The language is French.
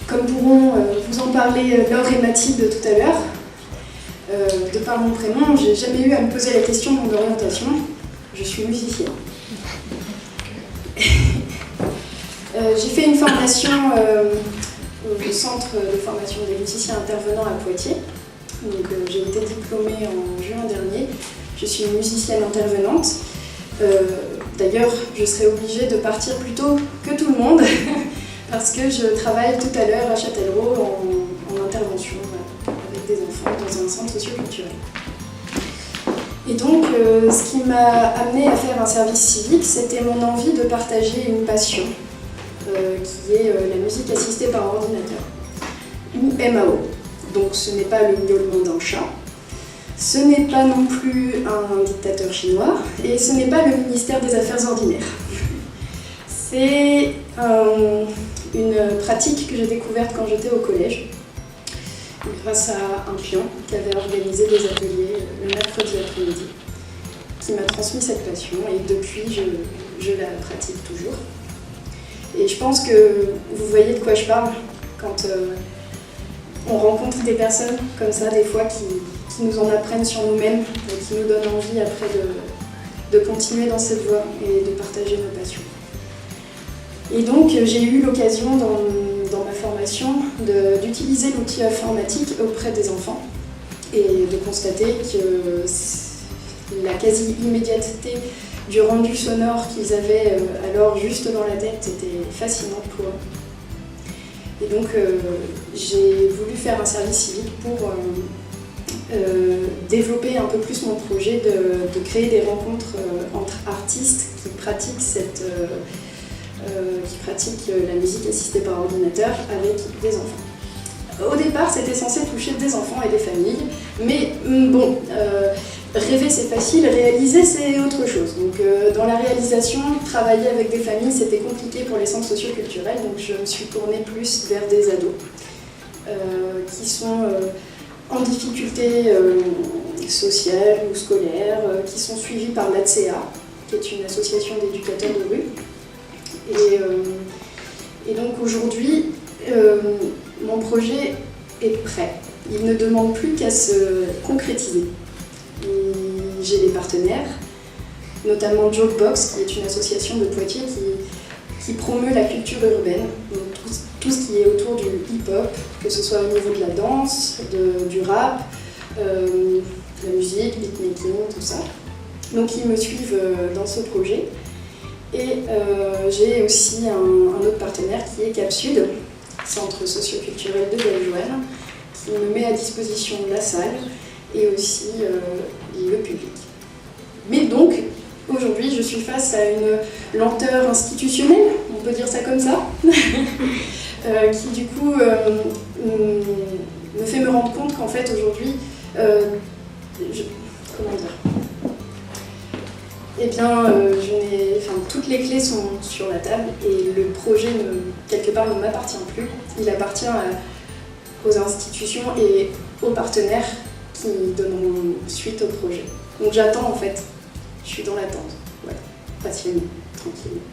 comme pourront vous en parler Laure et Mathilde tout à l'heure, de par mon prénom, j'ai jamais eu à me poser la question de mon orientation. Je suis musicienne. J'ai fait une formation au centre de formation des musiciens intervenants à Poitiers. Donc, j'ai été diplômée en juin dernier. Je suis musicienne intervenante. D'ailleurs, je serai obligée de partir plus tôt que tout le monde parce que je travaille tout à l'heure à Châtellerault en intervention avec des enfants dans un centre socioculturel. Et donc, ce qui m'a amenée à faire un service civique, c'était mon envie de partager une passion, qui est la musique assistée par ordinateur, ou MAO. Donc ce n'est pas le miaulement d'un chat, ce n'est pas non plus un dictateur chinois, et ce n'est pas le ministère des Affaires ordinaires. C'est une pratique que j'ai découverte quand j'étais au collège, grâce à un pion qui avait organisé des ateliers le mercredi après-midi, qui m'a transmis cette passion, et depuis je la pratique toujours. Et je pense que vous voyez de quoi je parle quand on rencontre des personnes comme ça, des fois, qui nous en apprennent sur nous-mêmes et qui nous donnent envie après de continuer dans cette voie et de partager nos passions. Et donc, j'ai eu l'occasion dans ma formation d'utiliser l'outil informatique auprès des enfants et de constater que la quasi-immédiateté du rendu sonore qu'ils avaient alors juste dans la tête était fascinante pour eux. Et donc j'ai voulu faire un service civique pour développer un peu plus mon projet de créer des rencontres entre artistes qui pratiquent la musique assistée par ordinateur avec des enfants. Au départ, c'était censé toucher des enfants et des familles, mais bon, rêver c'est facile, réaliser c'est autre chose. Donc dans la réalisation, travailler avec des familles c'était compliqué pour les centres socioculturels, donc je me suis tournée plus vers des ados qui sont en difficulté sociale ou scolaire, qui sont suivis par l'ATSEA, qui est une association d'éducateurs de rue. Et donc aujourd'hui, mon projet est prêt. Il ne demande plus qu'à se concrétiser. J'ai des partenaires, notamment Jokebox, qui est une association de Poitiers qui promeut la culture urbaine, donc tout ce qui est autour du hip-hop, que ce soit au niveau de la danse, du rap, la musique, beatmaking, tout ça. Donc ils me suivent dans ce projet. Et j'ai aussi un autre partenaire qui est Cap Sud, centre socioculturel de Bellejoine, qui me met à disposition la salle et aussi le public. Mais donc, aujourd'hui, je suis face à une lenteur institutionnelle, on peut dire ça comme ça, qui du coup me fait me rendre compte qu'en fait aujourd'hui, comment dire ? Eh bien, toutes les clés sont sur la table et le projet, quelque part, ne m'appartient plus. Il appartient aux institutions et aux partenaires qui donneront suite au projet. Donc j'attends en fait, je suis dans l'attente, voilà, patiemment, tranquillement.